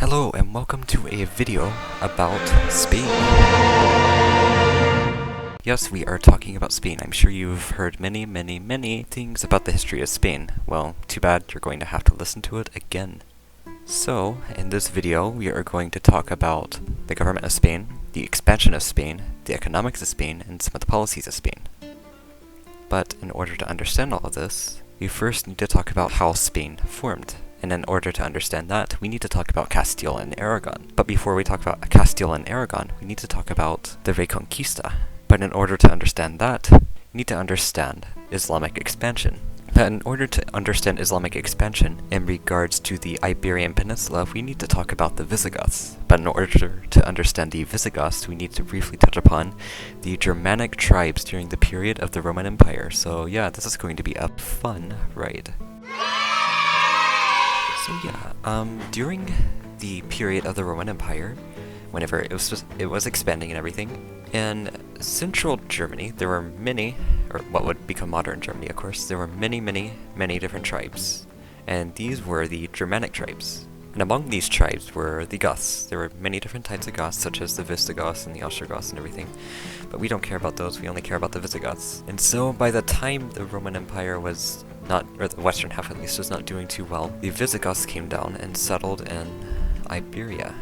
Hello and welcome to a video about Spain. Yes, we are talking about Spain. I'm sure you've heard many things about the history of Spain. Well, too bad, you're going to have to listen to it again. So, in this video, we are going to talk about the government of Spain, the expansion of Spain, the economics of Spain, and some of the policies of Spain. But in order to understand all of this, we first need to talk about how Spain formed. And in order to understand that, we need to talk about Castile and Aragon. But before we talk about Castile and Aragon, we need to talk about the Reconquista. But in order to understand that, we need to understand Islamic expansion. But in order to understand Islamic expansion in regards to the Iberian Peninsula, we need to talk about the Visigoths. But in order to understand the Visigoths, we need to briefly touch upon the Germanic tribes during the period of the Roman Empire. So yeah, this is going to be a fun ride. So yeah, during the period of the Roman Empire, whenever it was expanding and everything, in central Germany there were many, or what would become modern Germany of course, there were many different tribes. And these were the Germanic tribes. And among these tribes were the Goths. There were many different types of Goths, such as the Visigoths and the Ostrogoths and everything. But we don't care about those, we only care about the Visigoths. And so by the time the Roman Empire was or the western half at least, was not doing too well, the Visigoths came down and settled in Iberia.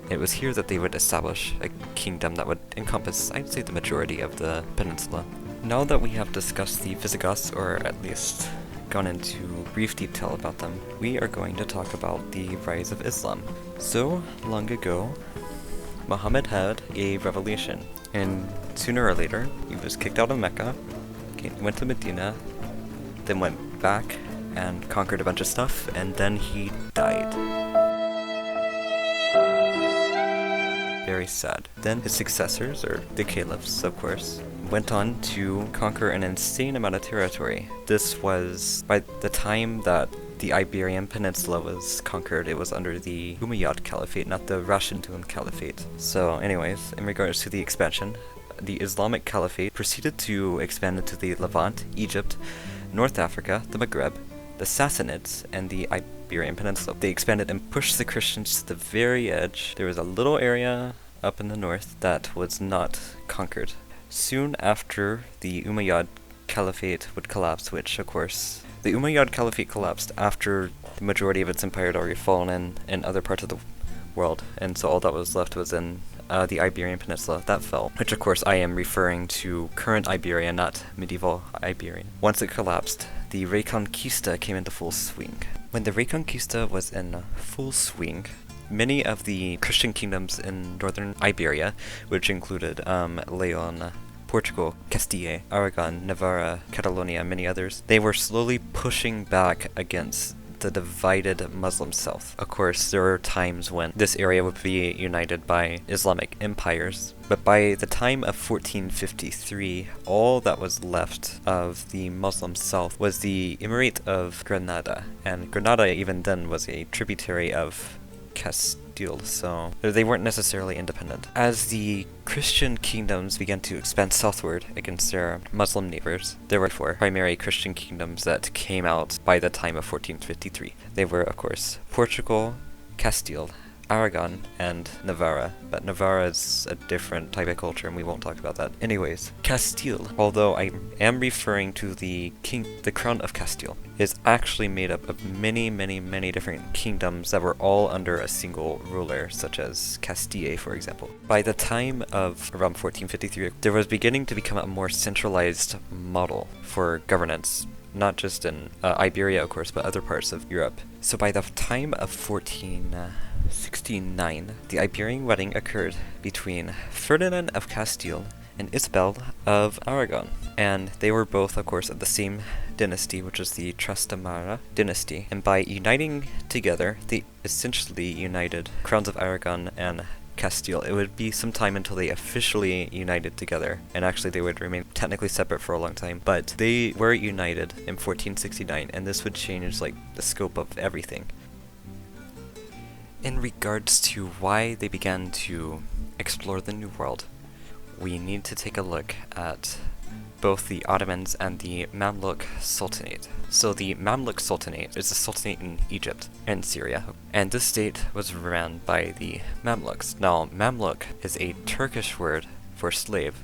It was here that they would establish a kingdom that would encompass, I'd say, the majority of the peninsula. Now that we have discussed the Visigoths, or at least gone into brief detail about them, we are going to talk about the rise of Islam. So, long ago, Muhammad had a revelation, and sooner or later, he was kicked out of Mecca, went to Medina, then went back and conquered a bunch of stuff, and then he died. Very sad. Then his successors, or the caliphs of course, went on to conquer an insane amount of territory. This was, by the time that the Iberian Peninsula was conquered, it was under the Umayyad Caliphate, not the Rashidun Caliphate. So anyways, in regards to the expansion, the Islamic Caliphate proceeded to expand into the Levant, Egypt, North Africa, the Maghreb, the Sassanids, and the Iberian Peninsula. They expanded and pushed the Christians to the very edge. There was a little area up in the north that was not conquered. Soon after, the Umayyad Caliphate would collapse, which, of course, the Umayyad Caliphate collapsed after the majority of its empire had already fallen in other parts of the world, and so all that was left was in the Iberian Peninsula. That fell, which of course I am referring to current Iberia, not medieval Iberia. Once it collapsed, the Reconquista came into full swing. When the Reconquista was in full swing, many of the Christian kingdoms in northern Iberia, which included Leon, Portugal, Castile, Aragon, Navarra, Catalonia, and many others, they were slowly pushing back against the divided Muslim south. Of course, there were times when this area would be united by Islamic empires, but by the time of 1453, all that was left of the Muslim south was the Emirate of Granada, and Granada even then was a tributary of Castile, so they weren't necessarily independent. As the Christian kingdoms began to expand southward against their Muslim neighbors, there were four primary Christian kingdoms that came out by the time of 1453. They were, of course, Portugal, Castile, Aragon, and Navarra, but Navarra is a different type of culture and we won't talk about that. Anyways, Castile, although I am referring to the crown of Castile, is actually made up of many different kingdoms that were all under a single ruler, such as Castile, for example. By the time of around 1453, there was beginning to become a more centralized model for governance, not just in Iberia, of course, but other parts of Europe. So by the time of 1469, the Iberian wedding occurred between Ferdinand of Castile and Isabel of Aragon. And they were both, of course, of the same dynasty, which is the Trastamara dynasty. And by uniting together, they essentially united crowns of Aragon and Castile. It would be some time until they officially united together, and actually they would remain technically separate for a long time, but they were united in 1469, and this would change like the scope of everything. In regards to why they began to explore the New World, we need to take a look at both the Ottomans and the Mamluk Sultanate. So the Mamluk Sultanate is a sultanate in Egypt and Syria, And this state was ran by the Mamluks. Now, Mamluk is a Turkish word for slave.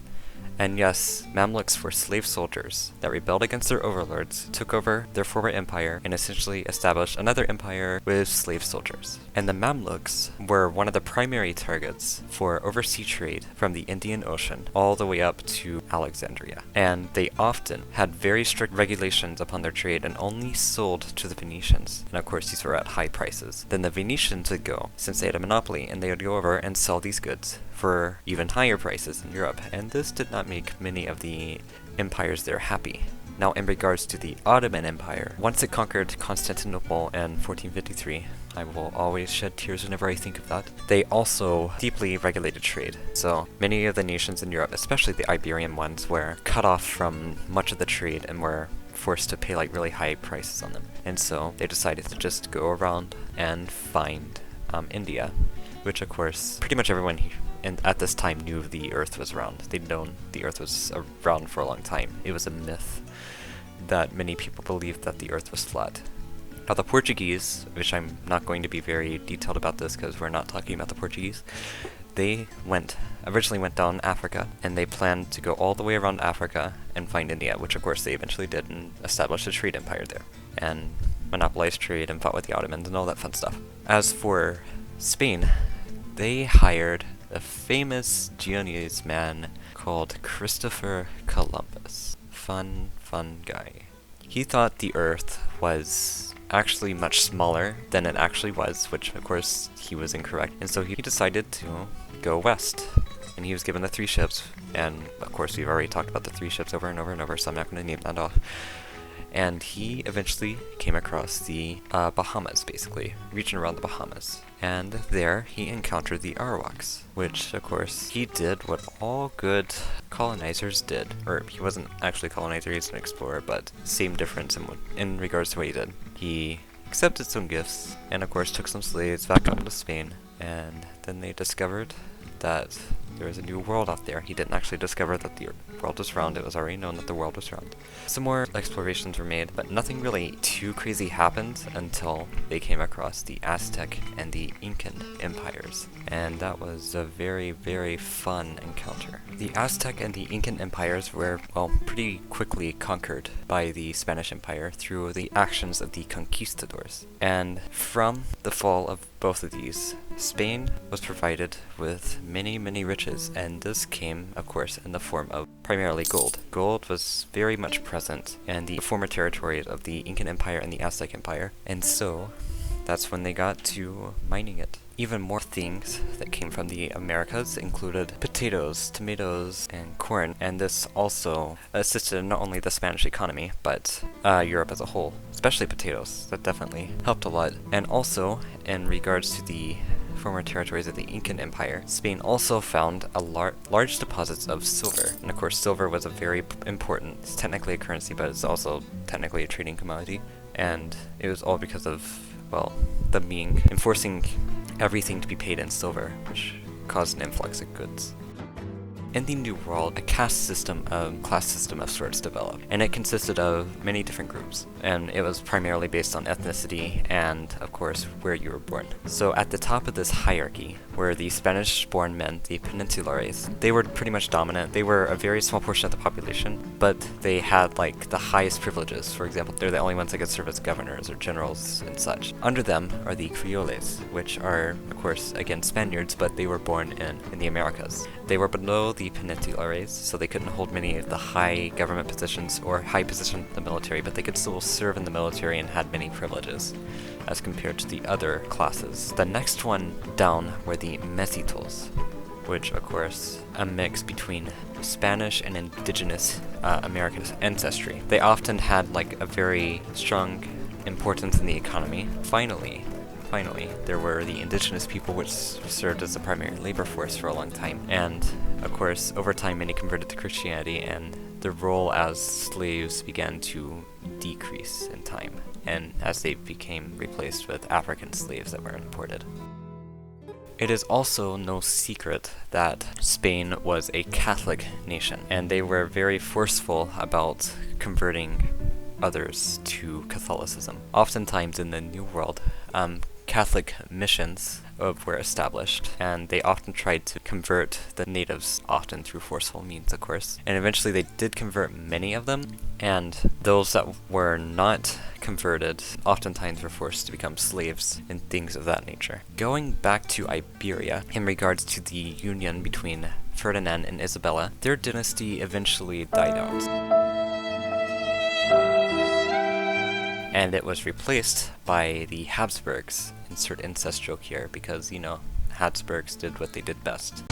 And yes, Mamluks were slave soldiers that rebelled against their overlords, took over their former empire, and essentially established another empire with slave soldiers. And the Mamluks were one of the primary targets for overseas trade from the Indian Ocean all the way up to Alexandria. And they often had very strict regulations upon their trade and only sold to the Venetians. And of course, these were at high prices. Then the Venetians would go, since they had a monopoly, and they would go over and sell these goods for even higher prices in Europe, and this did not make many of the empires there happy. Now, in regards to the Ottoman Empire, once it conquered Constantinople in 1453, I will always shed tears whenever I think of that, they also deeply regulated trade. So many of the nations in Europe, especially the Iberian ones, were cut off from much of the trade and were forced to pay like really high prices on them. And so they decided to just go around and find India, which of course pretty much everyone and at this time knew the Earth was round. They'd known the Earth was around for a long time. It was a myth that many people believed that the Earth was flat. Now the Portuguese, which I'm not going to be very detailed about this because we're not talking about the Portuguese, they originally went down Africa, and they planned to go all the way around Africa and find India, which of course they eventually did and established a trade empire there, and monopolized trade and fought with the Ottomans and all that fun stuff. As for Spain, they hired a famous Genoese man called Christopher Columbus. Fun guy. He thought the Earth was actually much smaller than it actually was, which of course he was incorrect, and so he decided to go west. And he was given the 3 ships, and of course we've already talked about the 3 ships over and over and over, so I'm not going to name that off. And he eventually came across the Bahamas, basically, region around the Bahamas. And there he encountered the Arawaks, which of course he did what all good colonizers did. Or he wasn't actually a colonizer, he was an explorer, but same difference in regards to what he did. He accepted some gifts, and of course took some slaves back up to Spain, and then they discovered that there was a new world out there. He didn't actually discover that the world was round, it was already known that the world was round. Some more explorations were made, but nothing really too crazy happened until they came across the Aztec and the Incan empires. And that was a very, very fun encounter. The Aztec and the Incan empires were, well, pretty quickly conquered by the Spanish Empire through the actions of the conquistadors. And from the fall of both of these, Spain was provided with many, many riches, and this came, of course, in the form of primarily gold. Gold was very much present in the former territories of the Incan Empire and the Aztec Empire, and so that's when they got to mining it. Even more things that came from the Americas included potatoes, tomatoes, and corn, and this also assisted not only the Spanish economy, but Europe as a whole, especially potatoes. That definitely helped a lot. And also, in regards to the former territories of the Incan Empire, Spain also found a large deposits of silver. And of course, silver was a very important, it's technically a currency, but it's also technically a trading commodity. And it was all because of, well, the Ming enforcing everything to be paid in silver, which caused an influx of goods. In the New World, a class system of sorts developed, and it consisted of many different groups, and it was primarily based on ethnicity and, of course, where you were born. So at the top of this hierarchy were the Spanish-born men, the Peninsulares. They were pretty much dominant. They were a very small portion of the population, but they had, like, the highest privileges. For example, they're the only ones that could serve as governors or generals and such. Under them are the Creoles, which are, of course, again, Spaniards, but they were born in the Americas. They were below the Peninsulares, so they couldn't hold many of the high government positions or high positions in the military, but they could still serve in the military and had many privileges as compared to the other classes. The next one down were the Mestizos, which of course a mix between Spanish and indigenous American ancestry. They often had like a very strong importance in the economy. Finally, there were the indigenous people, which served as the primary labor force for a long time. And, of course, over time many converted to Christianity, and their role as slaves began to decrease in time, and as they became replaced with African slaves that were imported. It is also no secret that Spain was a Catholic nation, and they were very forceful about converting others to Catholicism. Oftentimes in the New World, Catholic missions were established, and they often tried to convert the natives, often through forceful means, of course. And eventually they did convert many of them, and those that were not converted oftentimes were forced to become slaves and things of that nature. Going back to Iberia, in regards to the union between Ferdinand and Isabella, their dynasty eventually died out, and it was replaced by the Habsburgs. Insert incest joke here, because, you know, Habsburgs did what they did best.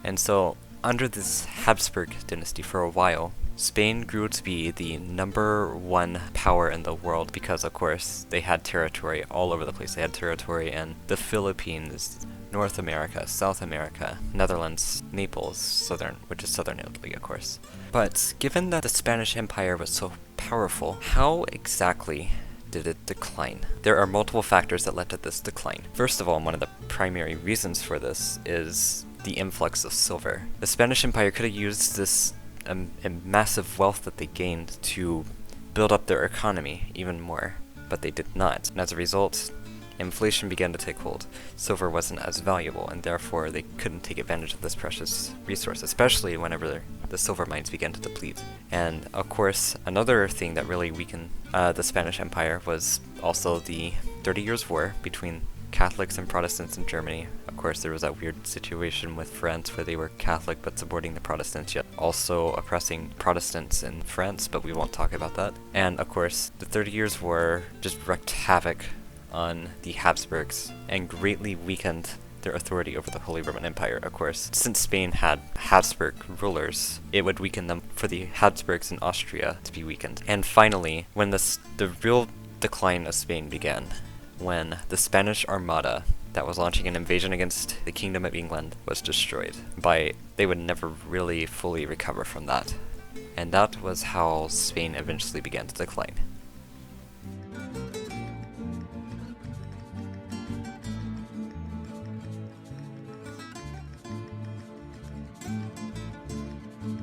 And so, under this Habsburg dynasty for a while, Spain grew to be the #1 power in the world because, of course, they had territory all over the place. They had territory in the Philippines, North America, South America, Netherlands, Naples, which is southern Italy, of course. But given that the Spanish Empire was so powerful, how exactly did it decline? There are multiple factors that led to this decline. First of all, one of the primary reasons for this is the influx of silver. The Spanish Empire could have used this massive wealth that they gained to build up their economy even more, but they did not. And as a result, inflation began to take hold. Silver wasn't as valuable, and therefore they couldn't take advantage of this precious resource, especially whenever the silver mines began to deplete. And of course, another thing that really weakened the Spanish Empire was also the 30 Years' War between Catholics and Protestants in Germany. Of course, there was that weird situation with France where they were Catholic but supporting the Protestants, yet also oppressing Protestants in France, but we won't talk about that. And of course, the 30 Years' War just wreaked havoc on the Habsburgs and greatly weakened their authority over the Holy Roman Empire. Of course, since Spain had Habsburg rulers, it would weaken them for the Habsburgs in Austria to be weakened. And finally, when the real decline of Spain began, when the Spanish Armada that was launching an invasion against the Kingdom of England was destroyed. They would never really fully recover from that. And that was how Spain eventually began to decline.